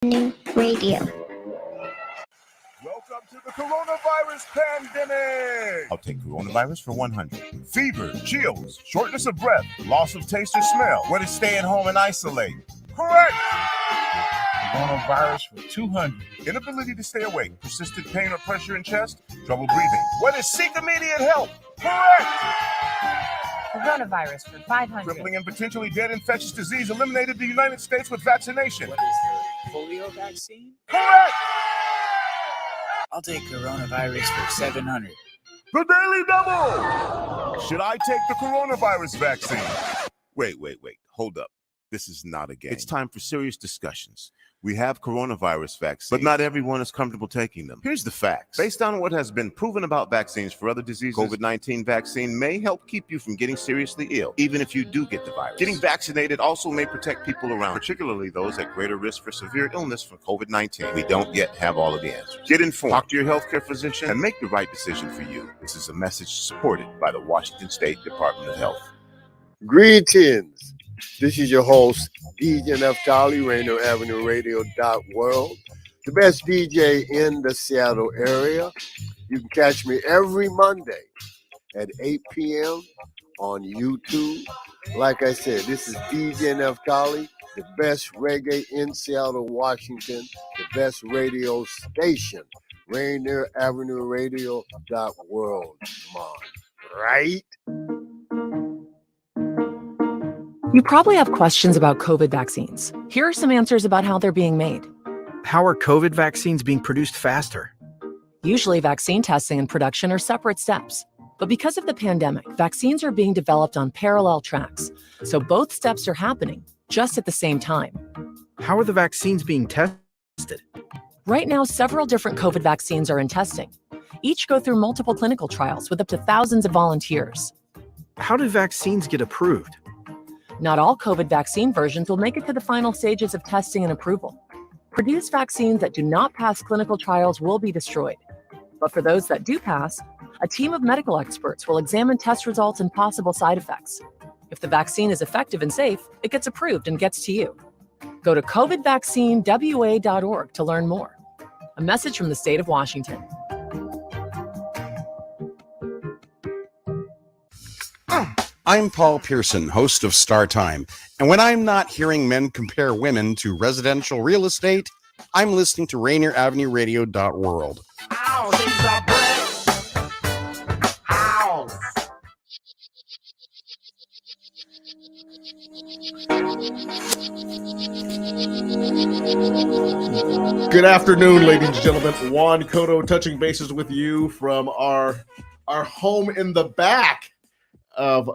Avenue Radio. Welcome to the coronavirus pandemic. I'll take coronavirus for 100. Fever, chills, shortness of breath, loss of taste or smell. What is stay at home and isolate? Correct. Coronavirus for 200. Inability to stay awake, persistent pain or pressure in chest, trouble breathing. What is seek immediate help? Correct. Coronavirus for 500. Crippling and potentially dead infectious disease eliminated in the United States with vaccination. What is the polio vaccine? Correct. I'll take coronavirus for 700. The Daily Double! Should I take the coronavirus vaccine? Wait. Hold up. This is not a game. It's time for serious discussions. We have coronavirus vaccines, but not everyone is comfortable taking them. Here's the facts. Based on what has been proven about vaccines for other diseases, COVID-19 vaccine may help keep you from getting seriously ill, even if you do get the virus. Getting vaccinated also may protect people around, particularly those at greater risk for severe illness from COVID-19. We don't yet have all of the answers. Get informed, talk to your healthcare physician, and make the right decision for you. This is a message supported by the Washington State Department of Health. Greetings. This is your host, DJ Neftali, Rainier Avenue Radio World, the best DJ in the Seattle area. You can catch me every Monday at 8 p.m. on YouTube. Like I said, this is DJ Neftali, the best reggae in Seattle, Washington, the best radio station, Rainier Avenue Radio World. Come on, right? You probably have questions about COVID vaccines. Here are some answers about how they're being made. How are COVID vaccines being produced faster? Usually, vaccine testing and production are separate steps. But because of the pandemic, vaccines are being developed on parallel tracks. So both steps are happening just at the same time. How are the vaccines being tested? Right now, several different COVID vaccines are in testing. Each go through multiple clinical trials with up to thousands of volunteers. How do vaccines get approved? Not all COVID vaccine versions will make it to the final stages of testing and approval. Produced vaccines that do not pass clinical trials will be destroyed. But for those that do pass, a team of medical experts will examine test results and possible side effects. If the vaccine is effective and safe, it gets approved and gets to you. Go to covidvaccinewa.org to learn more. A message from the state of Washington. I'm Paul Pearson, host of Star Time, and when I'm not hearing men compare women to residential real estate, I'm listening to Rainier Avenue Radio World. Ow, things are bread. Ow. Good afternoon, ladies and gentlemen. Juan Cotto touching bases with you from our home in the back of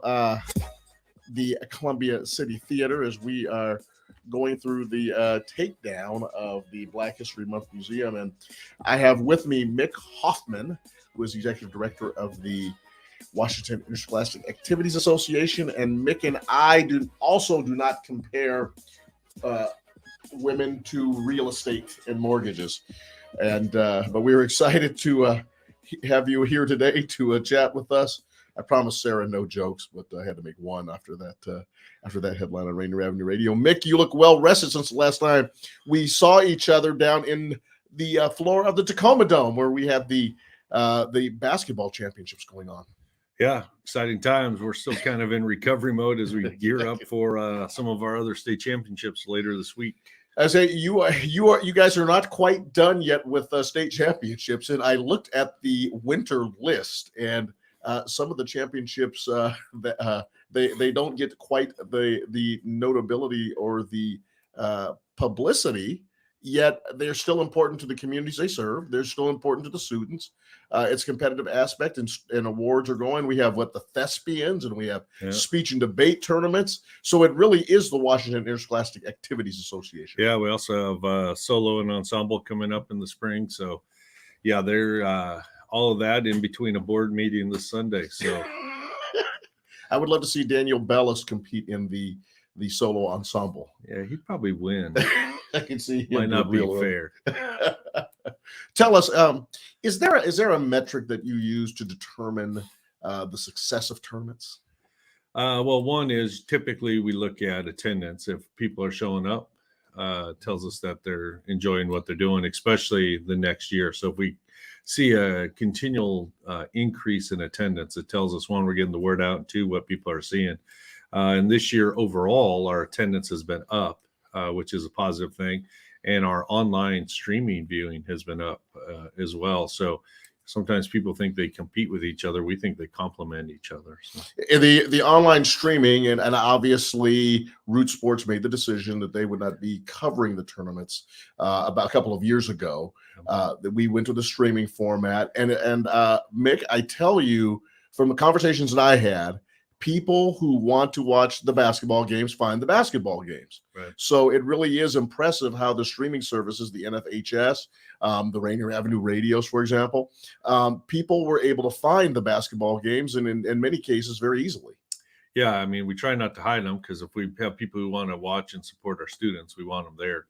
the Columbia City Theater as we are going through the takedown of the Black History Month Museum. And I have with me Mick Hoffman, who is Executive Director of the Washington Interscholastic Activities Association. And Mick and I do not compare women to real estate and mortgages. And but we were excited to have you here today to chat with us. I promised Sarah no jokes, but I had to make one after that headline on Rainier Avenue Radio. Mick, you look well rested since the last time we saw each other down in the floor of the Tacoma Dome, where we had the basketball championships going on. Yeah, exciting times. We're still kind of in recovery mode as we gear up for some of our other state championships later this week. I say you guys are not quite done yet with state championships, and I looked at the winter list and. Some of the championships they don't get quite the notability or the publicity, yet they're still important to the communities they serve. They're still important to the students. It's a competitive aspect, and awards are going. We have the thespians, and we have speech and debate tournaments. So it really is the Washington Interscholastic Activities Association. Yeah, we also have solo and ensemble coming up in the spring. So yeah, they're all of that in between a board meeting this Sunday. So I would love to see Daniel Bellis compete in the solo ensemble. Yeah, he'd probably win. I can see him. Might not be fair. Tell us, is there a metric that you use to determine the success of tournaments? Well, one is typically we look at attendance. If people are showing up, tells us that they're enjoying what they're doing, especially the next year. So if we see a continual increase in attendance, it tells us, one, we're getting the word out, and two, what people are seeing. And this year overall, our attendance has been up, which is a positive thing. And our online streaming viewing has been up as well. So sometimes people think they compete with each other. We think they complement each other. So. The online streaming, and obviously Root Sports made the decision that they would not be covering the tournaments about a couple of years ago. That we went to the streaming format. And Mick, I tell you, from the conversations that I had, people who want to watch the basketball games find the basketball games. Right. So it really is impressive how the streaming services, the NFHS, the Rainier Avenue radios, for example, people were able to find the basketball games, and in many cases very easily. Yeah, I mean, we try not to hide them, because if we have people who want to watch and support our students, we want them there.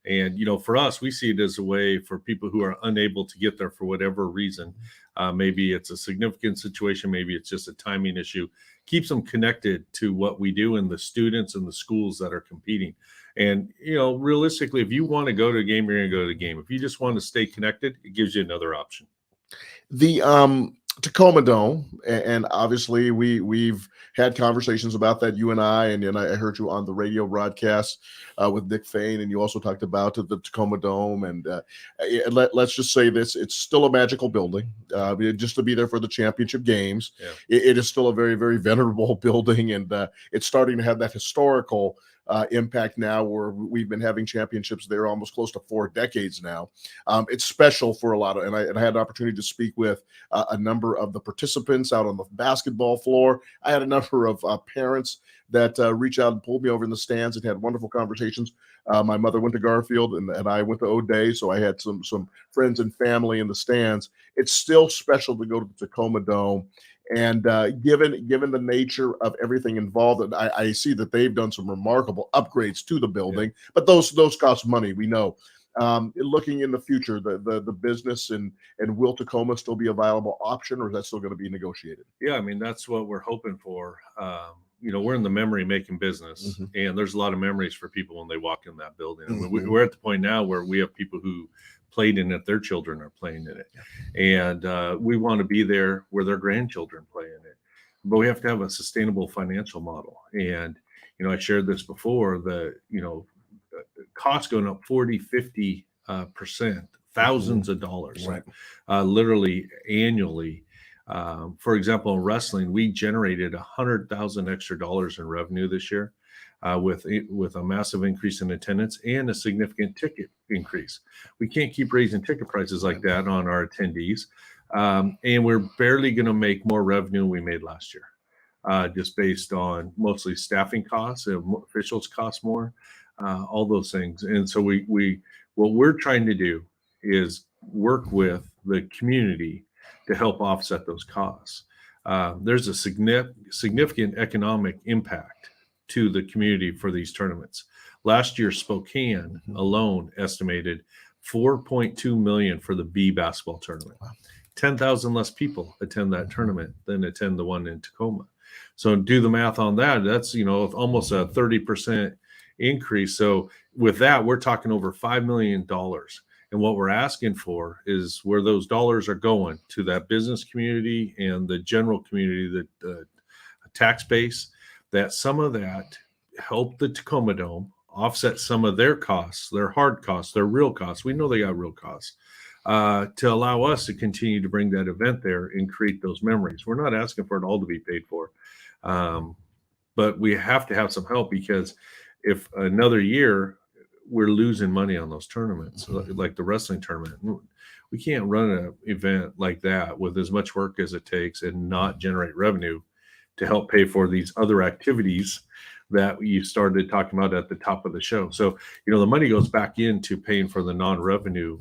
And, you know, for us, we see it as a way for people who are unable to get there for whatever reason. Maybe it's a significant situation. Maybe it's just a timing issue. Keeps them connected to what we do and the students and the schools that are competing. And, you know, realistically, if you want to go to a game, you're going to go to the game. If you just want to stay connected, it gives you another option. The Tacoma Dome, and obviously we've had conversations about that, you and I heard you on the radio broadcast with Dick Fain, and you also talked about the Tacoma Dome. And let's just say this: it's still a magical building. Just to be there for the championship games, it is still a very, very venerable building, and it's starting to have that historical impact now, where we've been having championships there almost close to 4 decades now. It's special for a lot of, and I had an opportunity to speak with a number of the participants out on the basketball floor. I had a number of parents that reached out and pulled me over in the stands and had wonderful conversations. My mother went to Garfield, and I went to O'Day, so I had some friends and family in the stands. It's still special to go to the Tacoma Dome. And given the nature of everything involved, I see that they've done some remarkable upgrades to the building, but those cost money, we know. Looking in the future, the business and will Tacoma still be a viable option, or is that still going to be negotiated? Yeah, I mean, that's what we're hoping for. You know, we're in the memory making business, and there's a lot of memories for people when they walk in that building. I mean, we're at the point now where we have people who played in it, their children are playing in it, and we want to be there where their grandchildren play in it. But we have to have a sustainable financial model. And, you know, I shared this before, the, you know, costs going up 40-50%, thousands of dollars, literally annually. For example, in wrestling, we generated $100,000 extra dollars in revenue this year, with a massive increase in attendance and a significant ticket increase. We can't keep raising ticket prices like that on our attendees, and we're barely going to make more revenue than we made last year, just based on mostly staffing costs. Officials cost more, all those things. And so what we're trying to do is work with the community to help offset those costs. There's a significant economic impact to the community for these tournaments. Last year, Spokane alone estimated $4.2 million for the B basketball tournament. 10,000 less people attend that tournament than attend the one in Tacoma. So do the math on that. That's, you know, almost a 30% increase. So with that, we're talking over $5 million. And what we're asking for is where those dollars are going to that business community and the general community, the tax base, that some of that help the Tacoma Dome offset some of their costs, their hard costs, their real costs. We know they got real costs, to allow us to continue to bring that event there and create those memories. We're not asking for it all to be paid for, but we have to have some help, because if another year we're losing money on those tournaments, like the wrestling tournament, we can't run an event like that with as much work as it takes and not generate revenue to help pay for these other activities that you started talking about at the top of the show. So, you know, the money goes back into paying for the non-revenue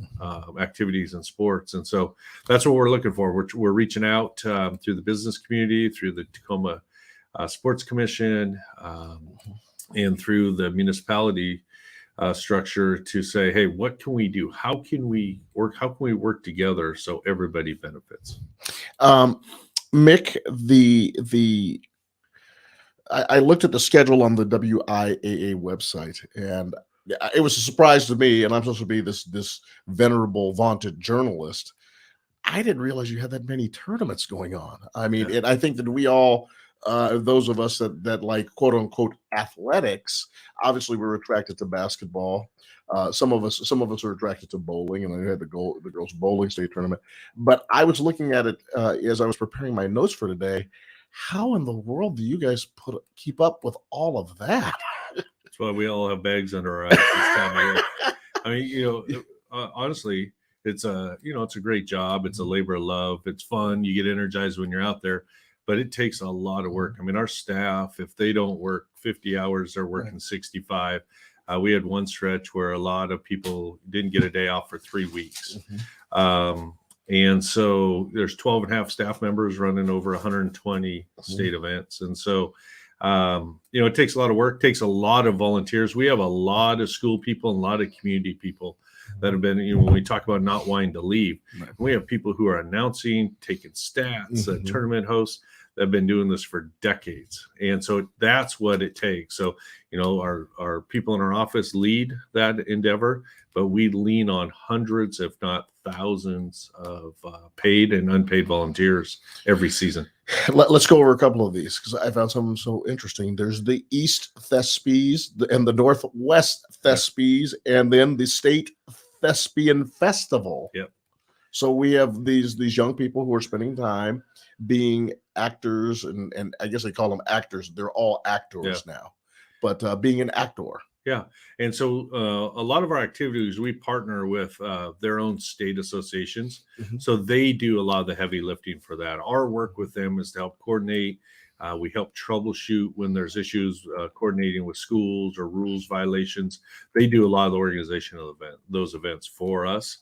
activities and sports. And so that's what we're looking for. We're reaching out through the business community, through the Tacoma Sports Commission, and through the municipality structure to say, hey, what can we do? How can we work together so everybody benefits? Mick, I looked at the schedule on the WIAA website, and it was a surprise to me, and I'm supposed to be this venerable, vaunted journalist. I didn't realize you had that many tournaments going on. I mean, and I think that we all, those of us that like quote unquote athletics, obviously we're attracted to basketball. Some of us are attracted to bowling, and I had the girls bowling state tournament. But I was looking at it as I was preparing my notes for today. How in the world do you guys keep up with all of that? That's why we all have bags under our eyes this time of year. I mean, honestly, it's a great job. It's a labor of love. It's fun. You get energized when you're out there, but it takes a lot of work. I mean, our staff, if they don't work 50 hours, they're working 65. We had one stretch where a lot of people didn't get a day off for 3 weeks. And so there's 12 and a half staff members running over 120 state events. And so, it takes a lot of work, takes a lot of volunteers. We have a lot of school people and a lot of community people that have been, when we talk about not wanting to leave, we have people who are announcing, taking stats, tournament hosts that have been doing this for decades. And so that's what it takes. So, our people in our office lead that endeavor, but we lean on hundreds, if not thousands of paid and unpaid volunteers every season. Let's go over a couple of these because I found some so interesting. There's the East Thespies and the Northwest Thespies, and then the State Thespian Festival. Yep. So we have these young people who are spending time being actors, and I guess they call them actors. They're all actors now, but being an actor. Yeah. And so a lot of our activities, we partner with their own state associations. So they do a lot of the heavy lifting for that. Our work with them is to help coordinate. We help troubleshoot when there's issues coordinating with schools or rules violations. They do a lot of the organization of those events for us.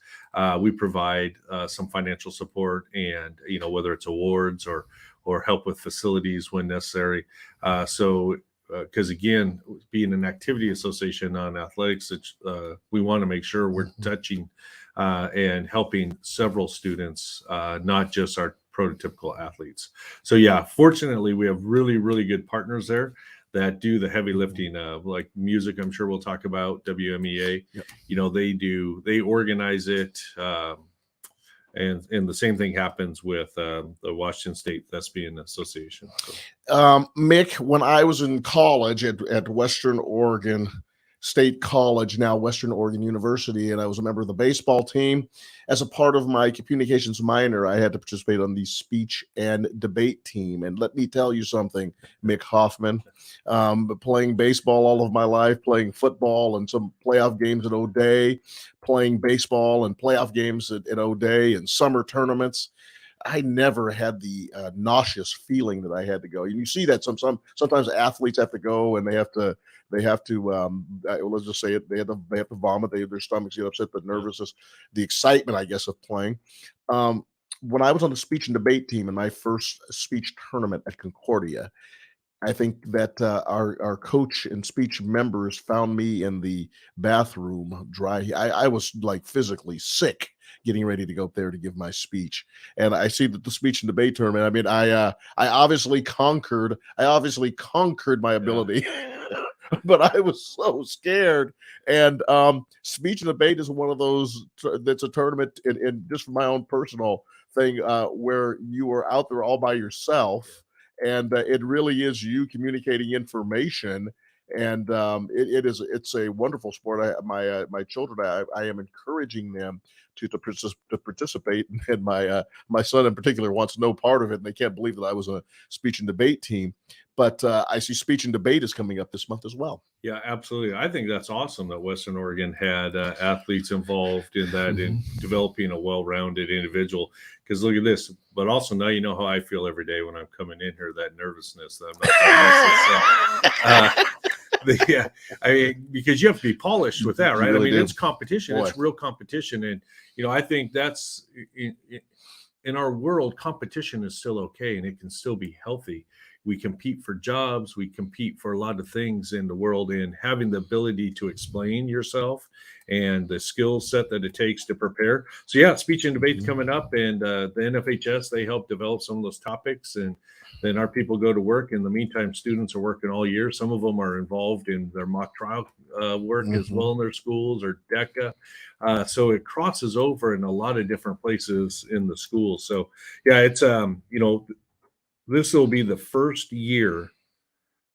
We provide some financial support and, whether it's awards or help with facilities when necessary. Because again, being an activity association on athletics, we want to make sure we're touching and helping several students, not just our prototypical athletes. So yeah, fortunately, we have really, really good partners there that do the heavy lifting of like music. I'm sure we'll talk about WMEA. Yep. They organize it. And the same thing happens with the Washington State Thespian Association. So. Mick, when I was in college at Western Oregon State College, now Western Oregon University, and I was a member of the baseball team, as a part of my communications minor, I had to participate on the speech and debate team. And let me tell you something, Mick Hoffman, playing baseball all of my life, playing football and some playoff games at O'Day, playing baseball and playoff games at O'Day and summer tournaments. I never had the nauseous feeling that I had to go. And you see that sometimes athletes have to go and they have to let's just say it, they have to vomit, their stomachs get upset, the nervousness, the excitement, I guess, of playing. When I was on the speech and debate team in my first speech tournament at Concordia, I think that our coach and speech members found me in the bathroom dry. I was like physically sick getting ready to go up there to give my speech. And I see that the speech and debate tournament, I mean, I obviously conquered my ability. But I was so scared. And speech and debate is one of those that's a tournament, and just for my own personal thing, where you are out there all by yourself, and it really is you communicating information. And it's a wonderful sport. My children, I am encouraging them to participate, and my son in particular wants no part of it, and they can't believe that I was on a speech and debate team. But I see speech and debate is coming up this month as well. Yeah, absolutely. I think that's awesome that Western Oregon had athletes involved in that, in developing a well-rounded individual. Because look at this, but also now you know how I feel every day when I'm coming in here, that nervousness that I'm not going to yeah, I mean, because you have to be polished with that, right? Really, I mean, it's competition. Boy. It's real competition. And, I think that's in our world, competition is still okay and it can still be healthy. we compete for jobs, we compete for a lot of things in the world, and having the ability to explain yourself and the skill set that it takes to prepare. So yeah, speech and debate's coming up, and the NFHS, they help develop some of those topics, and then our people go to work. In the meantime, students are working all year. Some of them are involved in their mock trial work as well in their schools or DECA. So it crosses over in a lot of different places in the school. So yeah, it's, this will be the first year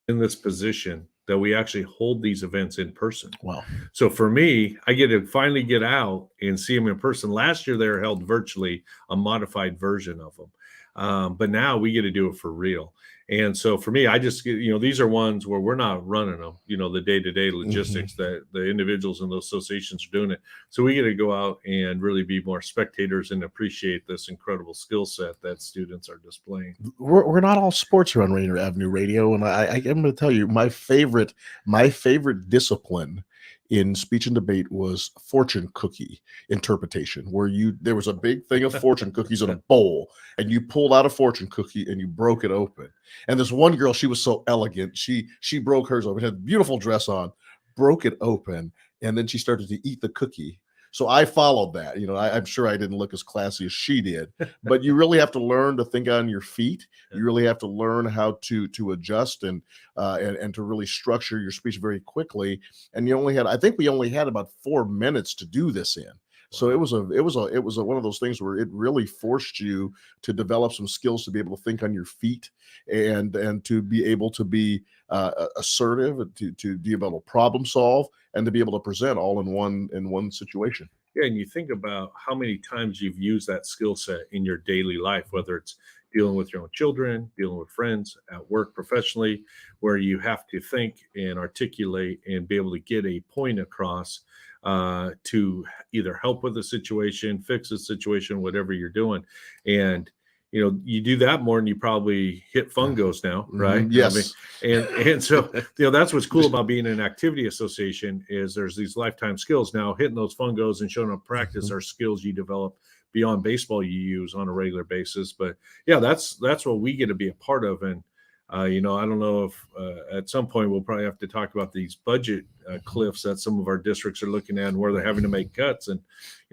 in this position that we actually hold these events in person. Wow. So for me, I get to finally get out and see them in person. Last year, they were held virtually, a modified version of them. But now we get to do it for real. And so for me, I just, these are ones where we're not running them, the day-to-day logistics that the individuals in those associations are doing it. So we get to go out and really be more spectators and appreciate this incredible skill set that students are displaying. We're not all sports here on Rainier Avenue Radio. And I'm going to tell you, my favorite discipline in speech and debate was fortune cookie interpretation, where there was a big thing of fortune cookies in a bowl, and you pulled out a fortune cookie and you broke it open. And this one girl, she was so elegant, she broke hers open, had a beautiful dress on, broke it open, and then she started to eat the cookie. So I followed that. I'm sure I didn't look as classy as she did, but you really have to learn to think on your feet. You really have to learn how to adjust and to really structure your speech very quickly. And I think we only had about 4 minutes to do this in. So it was one of those things where it really forced you to develop some skills to be able to think on your feet and to be able to be assertive, to be able to problem solve, and to be able to present all in one situation. Yeah, and you think about how many times you've used that skill set in your daily life, whether it's dealing with your own children, dealing with friends, at work, professionally, where you have to think and articulate and be able to get a point across to either help with the situation, fix the situation, whatever you're doing. And you do that more than you probably hit fungos now, right? Yes. And so, that's what's cool about being an activity association is there's these lifetime skills. Now, hitting those fungos and showing up practice are skills you develop beyond baseball you use on a regular basis. But yeah, that's what we get to be a part of. And, I don't know if at some point we'll probably have to talk about these budget cliffs that some of our districts are looking at and where they're having to make cuts. And,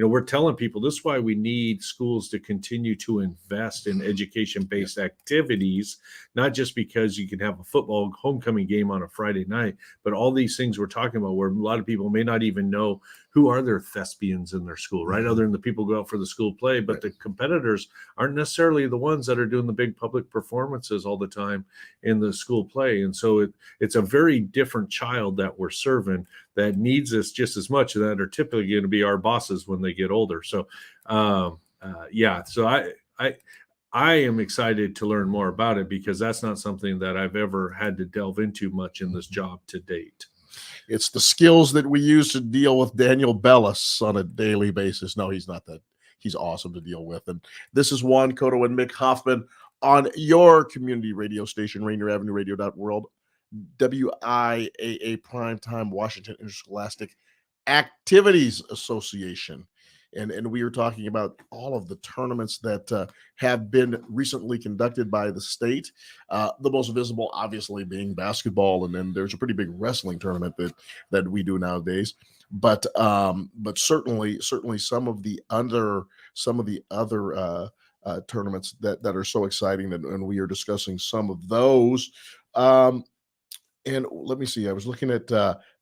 we're telling people this is why we need schools to continue to invest in education-based activities, not just because you can have a football homecoming game on a Friday night, but all these things we're talking about where a lot of people may not even know who are their thespians in their school, right? Other than the people who go out for the school play, but the competitors aren't necessarily the ones that are doing the big public performances all the time in the school play. And so it's a very different child that we're serving that needs us just as much, that are typically going to be our bosses when they get older. So, so I am excited to learn more about it because that's not something that I've ever had to delve into much in this job to date. It's the skills that we use to deal with Daniel Bellis on a daily basis. No, he's not that. He's awesome to deal with. And this is Juan Cotto and Mick Hoffman on your community radio station, Rainier Avenue Radio.world, WIAA Primetime Washington Interscholastic Activities Association. And we are talking about all of the tournaments that have been recently conducted by the state. The most visible, obviously, being basketball, and then there's a pretty big wrestling tournament that we do nowadays. But certainly some of the other tournaments that are so exciting, and we are discussing some of those. And let me see, I was looking at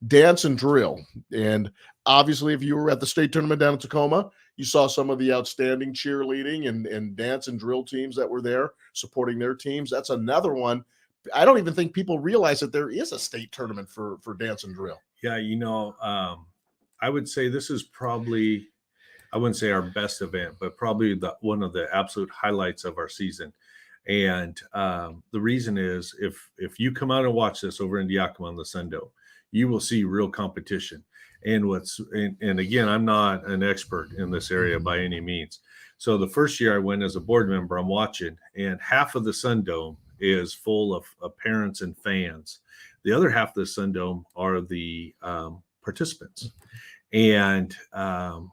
dance and drill. And obviously, if you were at the state tournament down in Tacoma, you saw some of the outstanding cheerleading and dance and drill teams that were there supporting their teams. That's another one. I don't even think people realize that there is a state tournament for dance and drill. Yeah, I would say this is probably, I wouldn't say our best event, but probably one of the absolute highlights of our season. And the reason is if you come out and watch this over in Yakima on the Sendo, you will see real competition. And again, I'm not an expert in this area by any means. So the first year I went as a board member, I'm watching, and half of the Sun Dome is full of parents and fans. The other half of the Sun Dome are the participants. And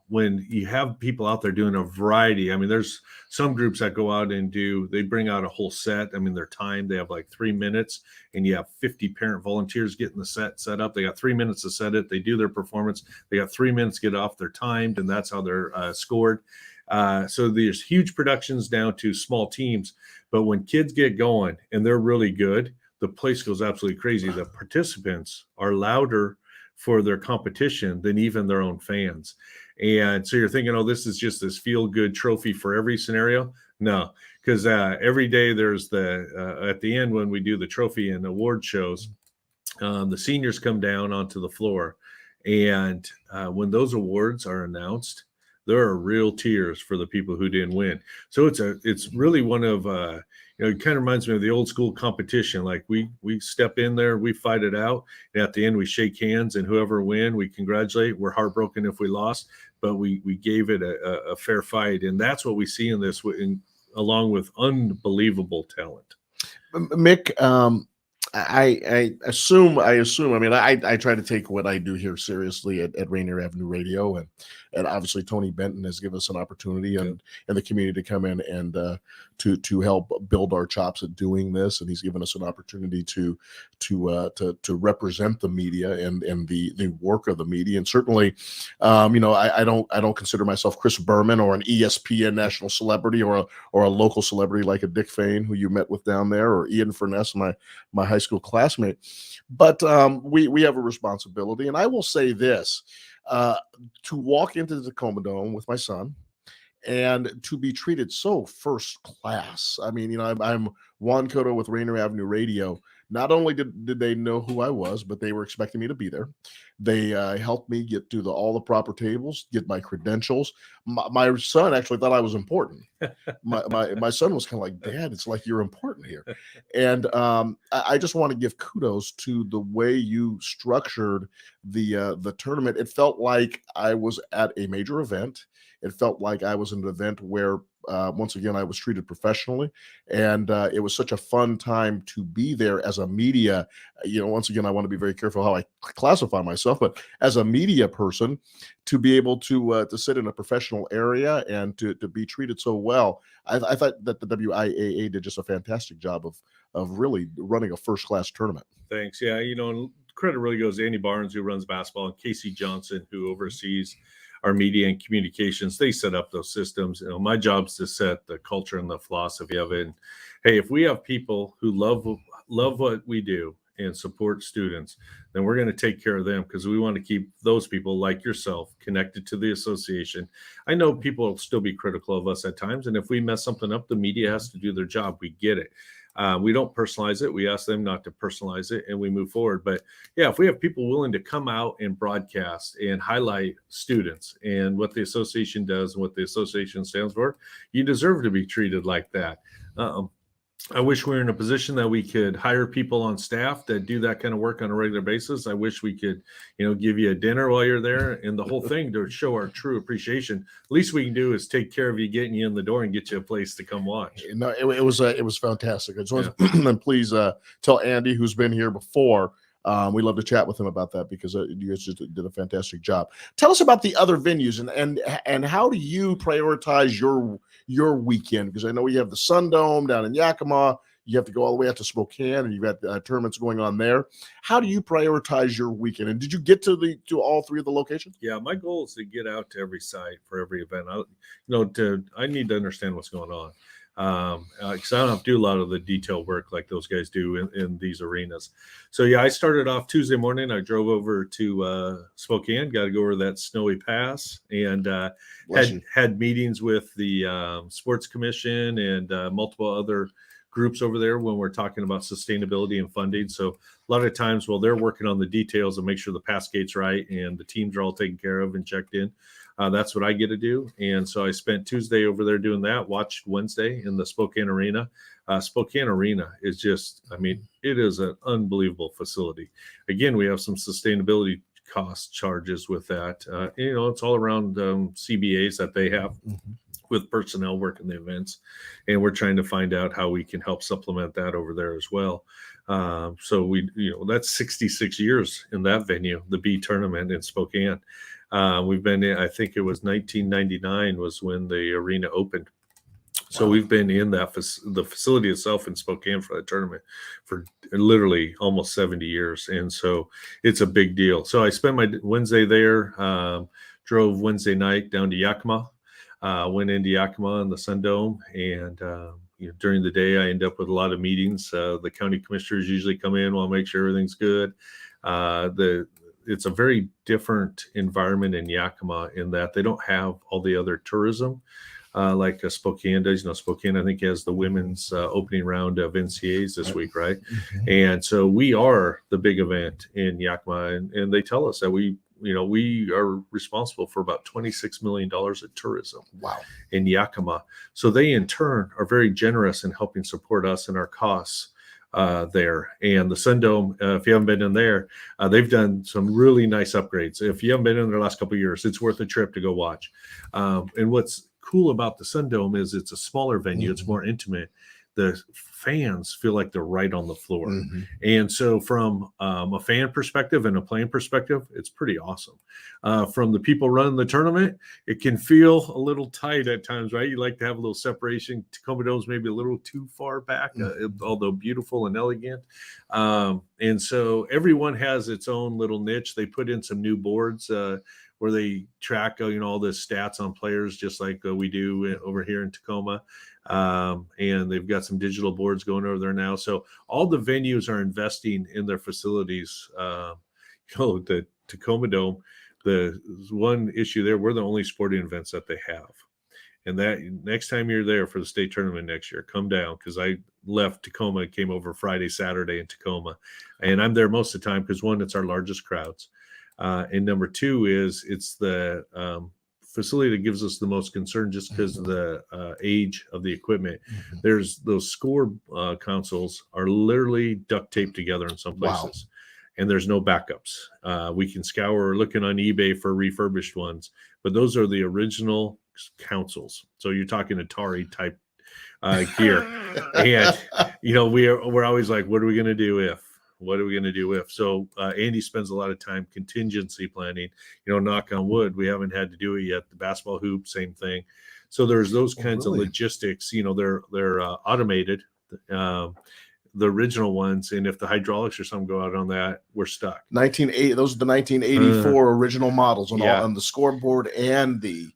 when you have people out there doing a variety, I mean, there's some groups that go out and they bring out a whole set. I mean, they're timed. They have like 3 minutes, and you have 50 parent volunteers getting the set up. They got 3 minutes to set it. They do their performance. They got 3 minutes to get off. They're timed, and that's how they're scored. So there's huge productions down to small teams. But when kids get going and they're really good, the place goes absolutely crazy. The participants are louder for their competition than even their own fans. And so you're thinking, oh, this is just this feel-good trophy for every scenario. No, because every day there's at the end when we do the trophy and award shows, the seniors come down onto the floor. And when those awards are announced, there are real tears for the people who didn't win. So it's really one of it kind of reminds me of the old school competition. Like we step in there, we fight it out, and at the end we shake hands, and whoever win, we congratulate. We're heartbroken if we lost, but we gave it a fair fight, and that's what we see in this, along with unbelievable talent. Mick, I assume. I mean, I try to take what I do here seriously at Rainier Avenue Radio, and obviously Tony Benton has given us an opportunity and the community to come in and to help build our chops at doing this, and he's given us an opportunity to represent the media and the work of the media, and certainly, I don't consider myself Chris Berman or an ESPN national celebrity or a local celebrity like a Dick Fain who you met with down there, or Ian Furness, my high school classmate, but we have a responsibility. And I will say this, to walk into the Tacoma Dome with my son and to be treated so first class. I mean, I'm Juan Cotto with Rainier Avenue Radio. Not only did they know who I was, but they were expecting me to be there. They helped me get through all the proper tables, get my credentials. My son actually thought I was important. My son was kind of like, Dad, it's like you're important here. And I just want to give kudos to the way you structured the tournament. It felt like I was at a major event. It felt like I was in an event where once again, I was treated professionally, and it was such a fun time to be there as a media. Once again, I want to be very careful how I classify myself, but as a media person, to be able to sit in a professional area and to be treated so well, I thought that the WIAA did just a fantastic job of really running a first class tournament. Thanks. Yeah, and credit really goes to Andy Barnes, who runs basketball, and Casey Johnson, who oversees our media and communications. They set up those systems. My job is to set the culture and the philosophy of it. And hey, if we have people who love what we do and support students, then we're going to take care of them, because we want to keep those people like yourself connected to the association. I know people will still be critical of us at times, and if we mess something up, the media has to do their job. We get it. We don't personalize it. We ask them not to personalize it, and we move forward. But yeah, if we have people willing to come out and broadcast and highlight students and what the association does and what the association stands for, you deserve to be treated like that. I wish we were in a position that we could hire people on staff that do that kind of work on a regular basis. I wish we could, give you a dinner while you're there and the whole thing to show our true appreciation. Least we can do is take care of you, getting you in the door, and get you a place to come watch. No, it was fantastic. And please tell Andy, who's been here before, we love to chat with him about that, because you guys just did a fantastic job. Tell us about the other venues and how do you prioritize your weekend? Because I know you have the Sun Dome down in Yakima. You have to go all the way out to Spokane, and you've got tournaments going on there. How do you prioritize your weekend? And did you get to all three of the locations? Yeah, my goal is to get out to every site for every event. I need to understand what's going on. Because I don't have to do a lot of the detail work like those guys do in these arenas. So yeah, I started off Tuesday morning. I drove over to Spokane, got to go over that snowy pass, and had meetings with the sports commission and multiple other groups over there when we're talking about sustainability and funding. So a lot of times while they're working on the details and make sure the pass gate's right and the teams are all taken care of and checked in, that's what I get to do. And so I spent Tuesday over there doing that, watched Wednesday in the Spokane Arena. Spokane Arena is just, it is an unbelievable facility. Again, we have some sustainability cost charges with that. It's all around CBAs that they have with personnel working the events. And we're trying to find out how we can help supplement that over there as well. So that's 66 years in that venue, the B tournament in Spokane. We've been in, I think it was 1999 was when the arena opened. So we've been in the facility itself in Spokane for that tournament for literally almost 70 years. And so it's a big deal. So I spent my Wednesday there, drove Wednesday night down to Yakima, went into Yakima in the Sun Dome. And during the day, I end up with a lot of meetings. The county commissioners usually come in, want to make sure everything's good. It's a very different environment in Yakima in that they don't have all the other tourism. Like Spokane does. Spokane, I think, has the women's opening round of NCAAs this week, right? Mm-hmm. And so we are the big event in Yakima, and they tell us that we are responsible for about $26 million of tourism. Wow. In Yakima. So they, in turn, are very generous in helping support us and our costs there. And the Sun Dome, if you haven't been in there, they've done some really nice upgrades. If you haven't been in there the last couple of years, it's worth a trip to go watch. And what's cool about the Sun Dome is it's a smaller venue. Mm-hmm. It's more intimate. The fans feel like they're right on the floor. Mm-hmm. And so from a fan perspective and a playing perspective, it's pretty awesome. From the people running the tournament, it can feel a little tight at times, right? You like to have a little separation. Tacoma Dome's maybe a little too far back, although beautiful and elegant. And so everyone has its own little niche. They put in some new boards where they track, all the stats on players, just like we do over here in Tacoma. And they've got some digital boards going over there now. So all the venues are investing in their facilities. The Tacoma Dome, the one issue there, we're the only sporting events that they have. And that next time you're there for the state tournament next year, come down, because I left Tacoma and came over Friday, Saturday in Tacoma. And I'm there most of the time because, one, it's our largest crowds. And number two is it's the facility that gives us the most concern just because of the age of the equipment. Mm-hmm. There's those score consoles are literally duct taped together in some places. Wow. And there's no backups. We can scour looking on eBay for refurbished ones, but those are the original consoles. So you're talking Atari type gear. And, we're always like, what are we going to do if? What are we going to do if? So Andy spends a lot of time contingency planning, knock on wood. We haven't had to do it yet. The basketball hoop, same thing. So there's those kinds of logistics, they're automated, the original ones. And if the hydraulics or something go out on that, we're stuck. Those are the 1984 original models on the scoreboard and the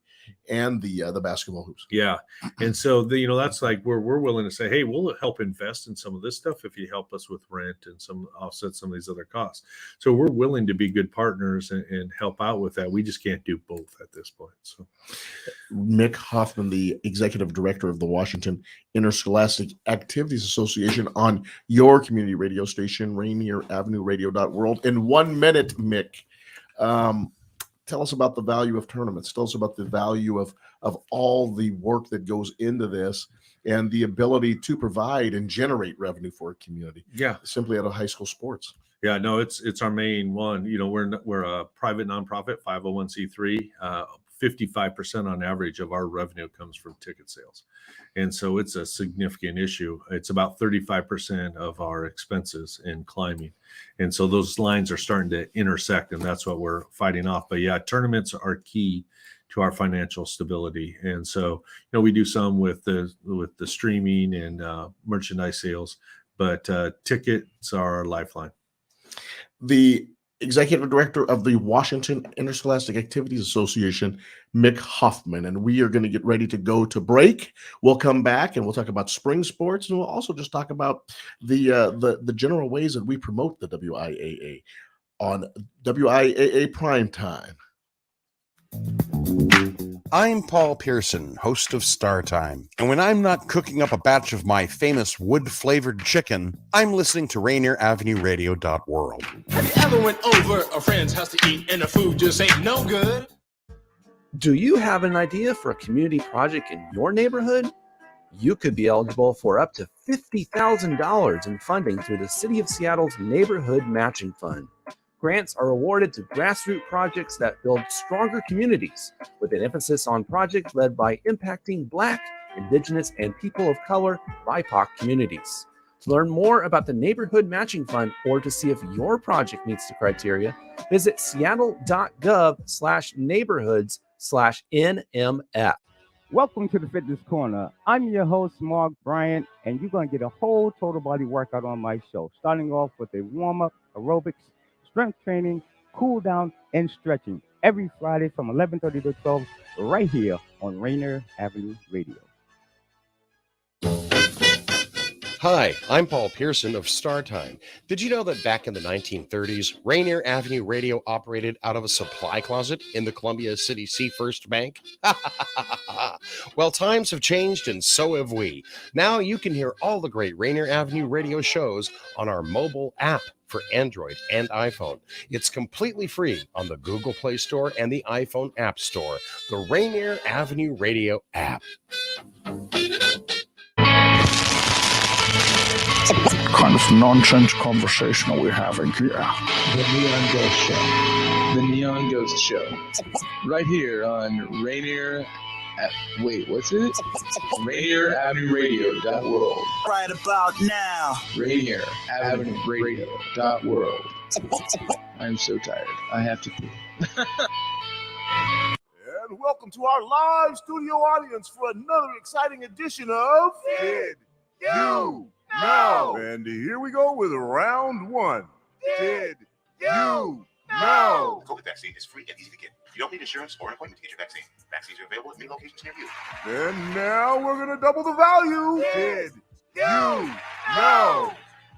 basketball hoops. Yeah. And so that's like we're willing to say, hey, we'll help invest in some of this stuff if you help us with rent and offset some of these other costs. So we're willing to be good partners and help out with that. We just can't do both at this point. So Mick Hoffman, the executive director of the Washington Interscholastic Activities Association, on your community radio station, Rainier Avenue Radio.world. In 1 minute, Mick, tell us about the value of tournaments. Tell us about the value of all the work that goes into this and the ability to provide and generate revenue for a community. Yeah, simply out of high school sports. Yeah, no, it's our main one. We're a private nonprofit, 501c3. 55% on average of our revenue comes from ticket sales. And so it's a significant issue. It's about 35% of our expenses in climbing. And so those lines are starting to intersect, and that's what we're fighting off. But yeah, tournaments are key to our financial stability. And so, we do some with the streaming and merchandise sales, but tickets are our lifeline. The executive director of the Washington Interscholastic Activities Association, Mick Hoffman, and we are going to get ready to go to break. We'll come back and we'll talk about spring sports, and we'll also just talk about the general ways that we promote the WIAA on WIAA Primetime. I'm Paul Pearson, host of Star Time, and when I'm not cooking up a batch of my famous wood-flavored chicken, I'm listening to Rainier Avenue Radio.world. Have you ever went over a friend's house to eat and the food just ain't no good? Do you have an idea for a community project in your neighborhood? You could be eligible for up to $50,000 in funding through the City of Seattle's Neighborhood Matching Fund. Grants are awarded to grassroots projects that build stronger communities, with an emphasis on projects led by impacting Black, Indigenous, and people of color BIPOC communities. To learn more about the Neighborhood Matching Fund or to see if your project meets the criteria, visit seattle.gov/neighborhoods/NMF. Welcome to the Fitness Corner. I'm your host, Mark Bryant, and you're going to get a whole total body workout on my show, starting off with a warm-up, aerobics, strength training, cool down, and stretching every Friday from 11:30 to 12 right here on Rainier Avenue Radio. Hi, I'm Paul Pearson of Star Time. Did you know that back in the 1930s, Rainier Avenue Radio operated out of a supply closet in the Columbia City Seafirst Bank? Well, times have changed and so have we. Now you can hear all the great Rainier Avenue Radio shows on our mobile app for Android and iPhone. It's completely free on the Google Play Store and the iPhone App Store. The Rainier Avenue Radio app. Kind of nonsense conversation are we having here? The Neon Ghost Show. The Neon Ghost Show. Right here on Rainier. What's it? Rainier Avenue Radio.world. Right about now. Rainier Avenue Radio.world. I'm so tired. I have to pee. And welcome to our live studio audience for another exciting edition of Did You Know? And here we go with round one. Did you know? The COVID vaccine is free and easy to get. You don't need insurance or an appointment to get your vaccine. Vaccines are available at many locations near you. And now we're going to double the value. Did you know?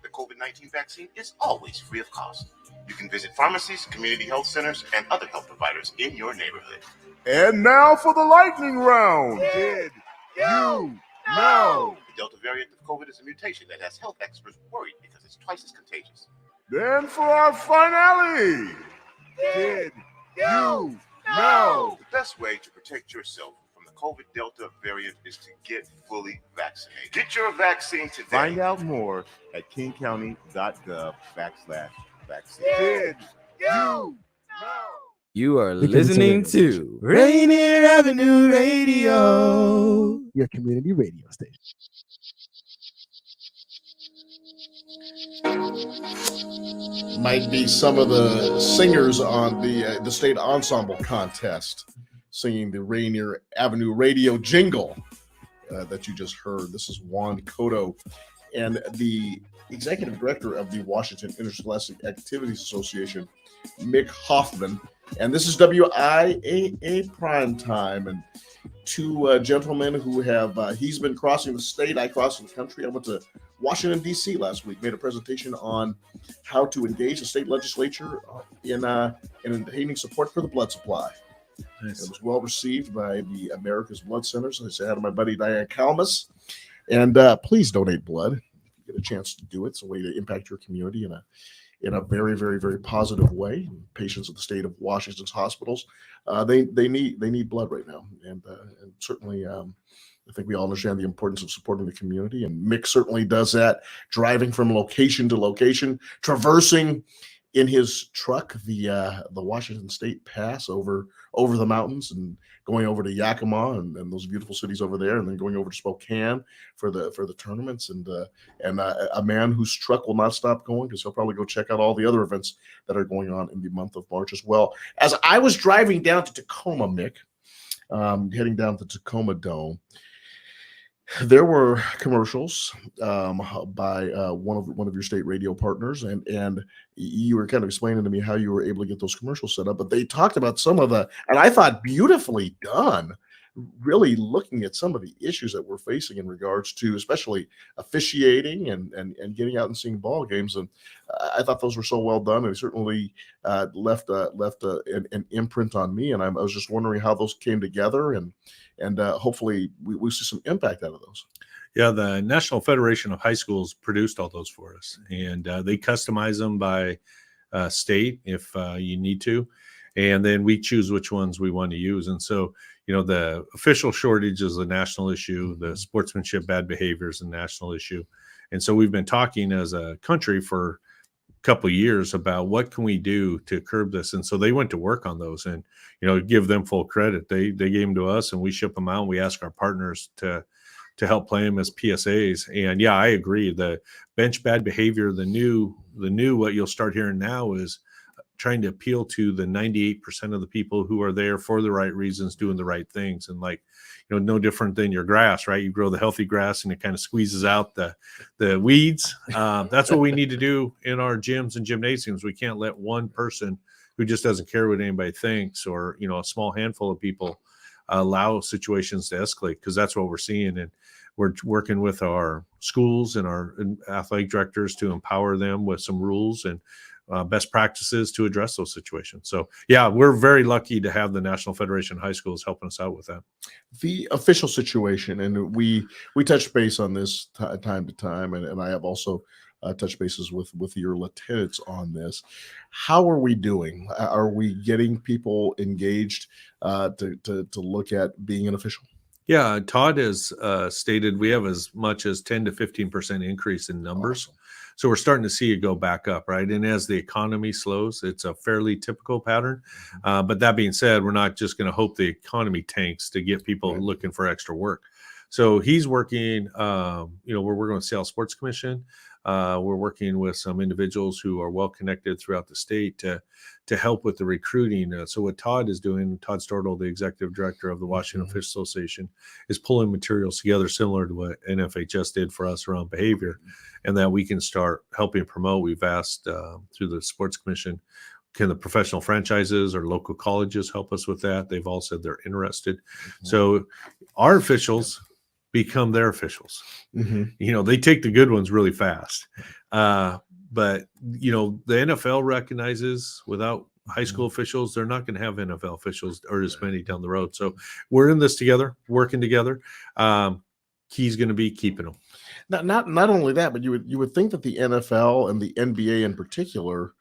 The COVID-19 vaccine is always free of cost. You can visit pharmacies, community health centers, and other health providers in your neighborhood. And now for the lightning round. Did you know? The Delta variant of COVID is a mutation that has health experts worried because it's twice as contagious. Then for our finale. Did you know? The best way to protect yourself from the COVID Delta variant is to get fully vaccinated. Get your vaccine today. Find out more at kingcounty.gov/vaccine. Did you know? You are listening to Rainier Avenue Radio, your community radio station. Might be some of the singers on the state ensemble contest singing the Rainier Avenue Radio jingle that you just heard. This is Juan Cotto, and the executive director of the Washington Interscholastic Activities Association, Mick Hoffman. And this is WIAA Primetime, and two gentlemen who have, he's been crossing the state, I crossed the country. I went to Washington, D.C. last week, made a presentation on how to engage the state legislature in obtaining support for the blood supply. Nice. It was well received by the America's Blood Centers. I say hi to my buddy Diane Kalmus. And please donate blood. If you get a chance to do it, it's a way to impact your community in a very, very, very positive way. Patients of the state of Washington's hospitals, they need blood right now, and certainly I think we all understand the importance of supporting the community. And Mick certainly does that, driving from location to location, traversing in his truck the Washington State Pass over the mountains and going over to Yakima and those beautiful cities over there, and then going over to Spokane for the tournaments, and a man whose truck will not stop going because he'll probably go check out all the other events that are going on in the month of March as well. As I was driving down to Tacoma, Mick, heading down to the Tacoma Dome, there were commercials by one of your state radio partners, and you were kind of explaining to me how you were able to get those commercials set up. But they talked about some of the, and I thought beautifully done, really looking at some of the issues that we're facing in regards to, especially officiating and getting out and seeing ball games. And I thought those were so well done, and certainly left an imprint on me. And I was just wondering how those came together, and hopefully we see some impact out of those. Yeah, the National Federation of High Schools produced all those for us, and they customize them by state if you need to, and then we choose which ones we want to use. And so, you know, the official shortage is a national issue. The sportsmanship bad behavior is a national issue. And so we've been talking as a country for a couple of years about what can we do to curb this. And so they went to work on those, and, you know, give them full credit. They gave them to us, and we ship them out. And we ask our partners to to help play them as PSAs. And yeah, I agree. The bench bad behavior, the new what you'll start hearing now is trying to appeal to the 98% of the people who are there for the right reasons, doing the right things. And like, no different than your grass, right? You grow the healthy grass and it kind of squeezes out the weeds. That's what we need to do in our gyms and gymnasiums. We can't let one person who just doesn't care what anybody thinks, or, a small handful of people allow situations to escalate, because that's what we're seeing. And we're working with our schools and our athletic directors to empower them with some rules and best practices to address those situations. So yeah, we're very lucky to have the National Federation of High Schools helping us out with that. The official situation, and we touch base on this time to time, and I have also touch bases with your lieutenants on this. How are we doing? Are we getting people engaged to look at being an official? Yeah, Todd has stated we have as much as 10 to 15% increase in numbers. Awesome. So we're starting to see it go back up, right? And as the economy slows, it's a fairly typical pattern. But that being said, we're not just going to hope the economy tanks to get people looking for extra work. So he's working, we're working with Seattle Sports Commission. We're working with some individuals who are well connected throughout the state to help with the recruiting. So what Todd is doing, Todd Stortle, the executive director of the Washington Official Association, is pulling materials together similar to what NFHS did for us around behavior, and that we can start helping promote. We've asked through the Sports Commission, can the professional franchises or local colleges help us with that? They've all said they're interested. So our officials become their officials. They take the good ones really fast. But the NFL recognizes without high school officials, they're not going to have NFL officials or as many down the road. So we're in this together, working together. Key's going to be keeping them. Not only that, but you would think that the NFL and the NBA in particular,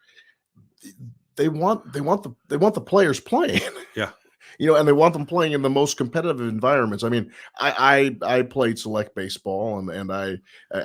they want the players playing. Yeah. And they want them playing in the most competitive environments. I mean, I played select baseball, and I